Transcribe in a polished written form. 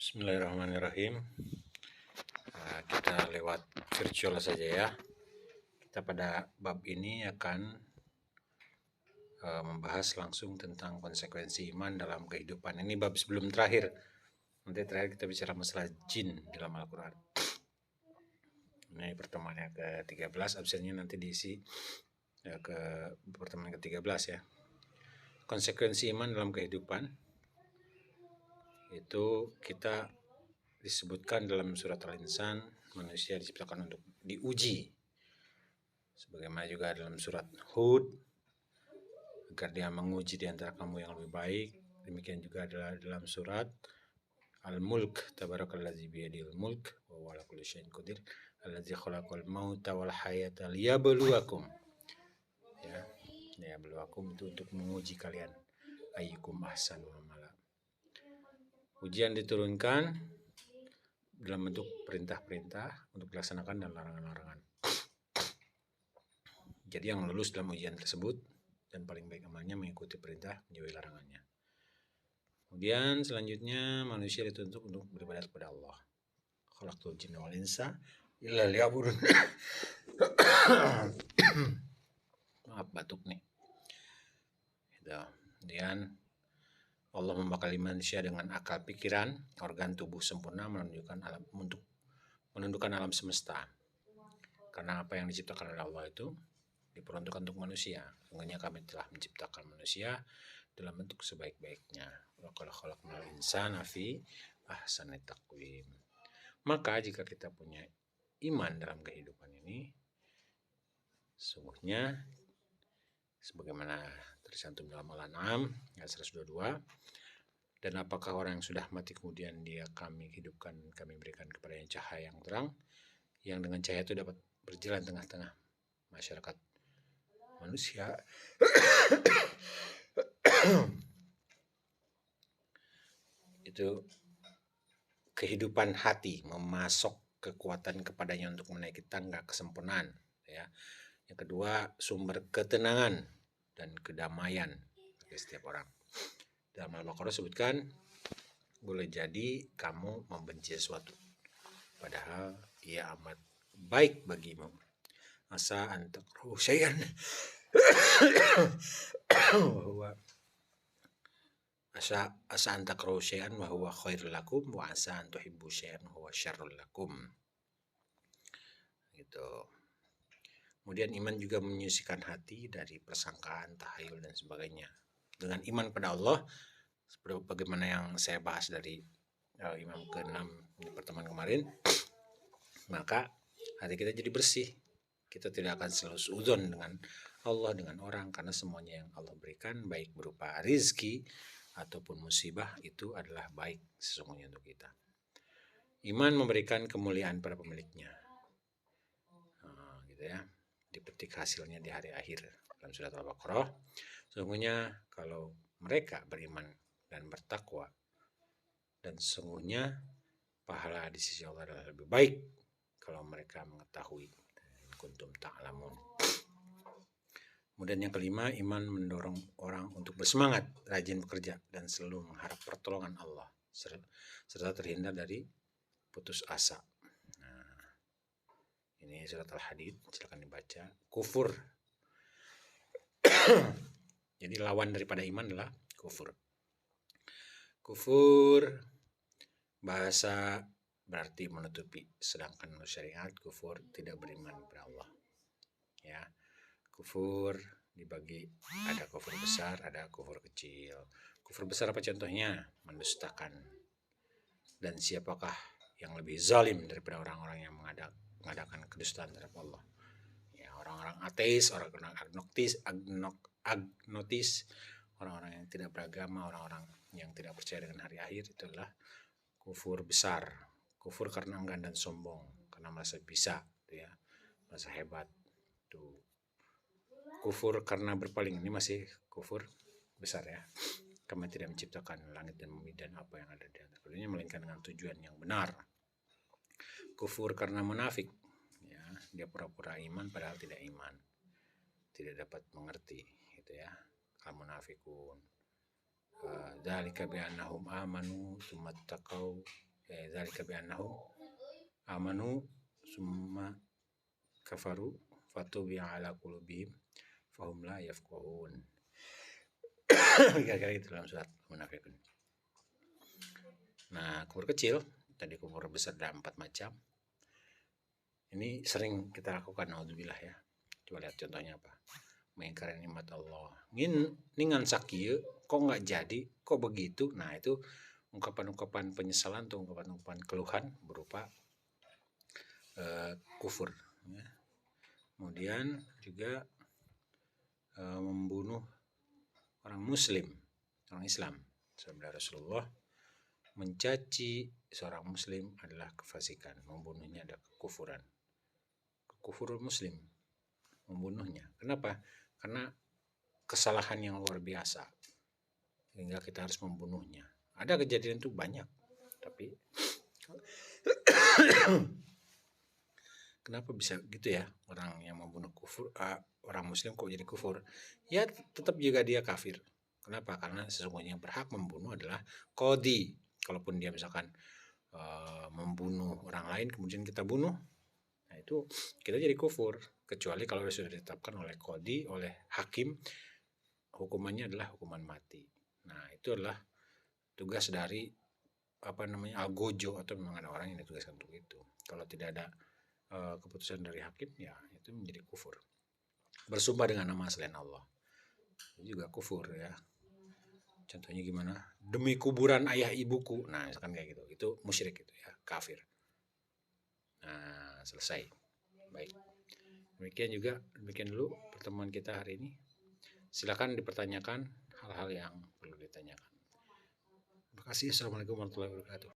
Bismillahirrahmanirrahim. Kita lewat virtual saja ya. Kita pada bab ini akan membahas langsung tentang konsekuensi iman dalam kehidupan. Ini bab sebelum terakhir. Nanti terakhir kita bicara masalah jin dalam Al-Quran. Ini pertemuannya ke-13, absennya nanti diisi ke pertemuan ke-13 ya. Konsekuensi iman dalam kehidupan itu kita disebutkan dalam surat Al-Insan, manusia diciptakan untuk diuji. Sebagaimana juga dalam surat Hud, agar dia menguji di antara kamu yang lebih baik. Demikian juga adalah dalam surat Al-Mulk, tabarakalladzi biyadihil mulk wa huwa ala kulli syai'in qadir, alladzi khalaqal mauta wal hayata liyabluwakum. Ya, liyabluwakum itu untuk menguji kalian. Ayyukum ahsanu amala. Ujian diturunkan dalam bentuk perintah-perintah untuk dilaksanakan dan larangan-larangan. Jadi yang lulus dalam ujian tersebut dan paling baik amalnya mengikuti perintah, menjauhi larangannya. Kemudian selanjutnya manusia dituntut untuk beribadah kepada Allah. Khalaqtul jinna wal insa illa liya'budun. Maaf batuk nih. Kemudian Allah membekali manusia dengan akal pikiran, organ tubuh sempurna menundukkan alam semesta. Karena apa yang diciptakan oleh Allah itu diperuntukkan untuk manusia. Sungguhnya kami telah menciptakan manusia dalam bentuk sebaik-baiknya. Wa qad khalaqnal insana fi ahsani taqwim. Maka jika kita punya iman dalam kehidupan ini, sungguhnya sebagaimana tercantum dalam Al-An'am ayat 122, dan apakah orang yang sudah mati kemudian kami hidupkan, kami berikan kepadanya cahaya yang terang, yang dengan cahaya itu dapat berjalan tengah-tengah masyarakat manusia. Itu kehidupan hati, memasok kekuatan kepadanya untuk menaiki tangga kesempurnaan ya. Yang kedua, sumber ketenangan dan kedamaian bagi setiap orang. Dalam Al-Baqarah sebutkan, boleh jadi kamu membenci sesuatu padahal ia amat baik bagimu. Asa antakrahu syai'an asa antakrahu syai'an wa huwa khairul lakum wa asa an tuhibbu syai'an wa huwa syarrul lakum. Gitu. Kemudian iman juga menyucikan hati dari persangkaan, tahayul dan sebagainya. Dengan iman pada Allah, seperti bagaimana yang saya bahas dari Imam ke-6 di pertemuan kemarin, maka hati kita jadi bersih. Kita tidak akan selalu suudzon dengan Allah, dengan orang, karena semuanya yang Allah berikan, baik berupa rizki ataupun musibah, itu adalah baik sesungguhnya untuk kita. Iman memberikan kemuliaan pada pemiliknya. Gitu ya. Dipetik hasilnya di hari akhir. Dalam surat Al-Baqarah, sesungguhnya kalau mereka beriman dan bertakwa, dan sesungguhnya pahala di sisi Allah adalah lebih baik kalau mereka mengetahui. Kuntum ta'lamun. Kemudian yang kelima, iman mendorong orang untuk bersemangat, rajin bekerja, dan selalu mengharap pertolongan Allah, serta terhindar dari putus asa. Nah, ini surat Al-Hadid, silakan dibaca. Kufur. Jadi lawan daripada iman adalah kufur. Kufur bahasa berarti menutupi, sedangkan menurut syariat kufur tidak beriman kepada Allah. Ya, kufur dibagi, ada kufur besar, ada kufur kecil. Kufur besar apa contohnya? Mendustakan. Dan siapakah yang lebih zalim daripada orang-orang yang mengadakan kedustaan terhadap Allah? Ya, orang-orang ateis, orang-orang agnotis, orang-orang yang tidak beragama, orang-orang yang tidak percaya dengan hari akhir, itu adalah kufur besar. Kufur karena enggan dan sombong, karena merasa bisa, ya, merasa hebat. Tuh. Kufur karena berpaling, ini masih kufur besar ya. Kami tidak menciptakan langit dan bumi dan apa yang ada di antara keduanya melainkan dengan tujuan yang benar. Kufur karena munafik, ya, dia pura-pura iman padahal tidak iman, tidak dapat mengerti, gitu ya. Kamu munafikun. Dzalika bi annahum amanu tsumma taqaw Dzalika bi annahum amanu summa kafaru fatubi'a ala qulubihim fahum la yafqahun. Kira-kira itu dalam surat Munafiqun. Nah, kufur kecil, tadi kufur besar ada 4 macam. Ini sering kita lakukan, naudzubillah ya. Coba lihat contohnya apa. Mengingkari nikmat Allah. Ningan sakieu kok nggak jadi, kok begitu. Nah, itu ungkapan-ungkapan penyesalan atau ungkapan-ungkapan keluhan berupa kufur ya. Kemudian juga membunuh orang muslim, orang Islam. Sabda Rasulullah, mencaci seorang muslim adalah kefasikan, membunuhnya adalah kekufuran. Kekufuran muslim, membunuhnya. Kenapa? Karena kesalahan yang luar biasa sehingga kita harus membunuhnya. Ada kejadian itu banyak, tapi kenapa bisa gitu ya, orang yang membunuh kufur, orang muslim kok jadi kufur? Ya tetap juga dia kafir. Kenapa? Karena sesungguhnya yang berhak membunuh adalah qadhi. Kalaupun dia misalkan membunuh orang lain kemudian kita bunuh, nah itu kita jadi kufur. Kecuali kalau sudah ditetapkan oleh qadhi, oleh hakim, hukumannya adalah hukuman mati. Nah itu adalah tugas dari algojo, atau memang ada orang yang ditugaskan untuk itu. Kalau tidak ada keputusan dari hakim, ya itu menjadi kufur. Bersumpah dengan nama selain Allah itu juga kufur ya. Contohnya gimana? Demi kuburan ayah ibuku. Nah misalkan kayak gitu, itu musyrik itu ya, kafir. Nah selesai. Baik. Demikian dulu pertemuan kita hari ini. Silakan dipertanyakan hal-hal yang perlu ditanyakan. Terima kasih. Assalamualaikum warahmatullahi wabarakatuh.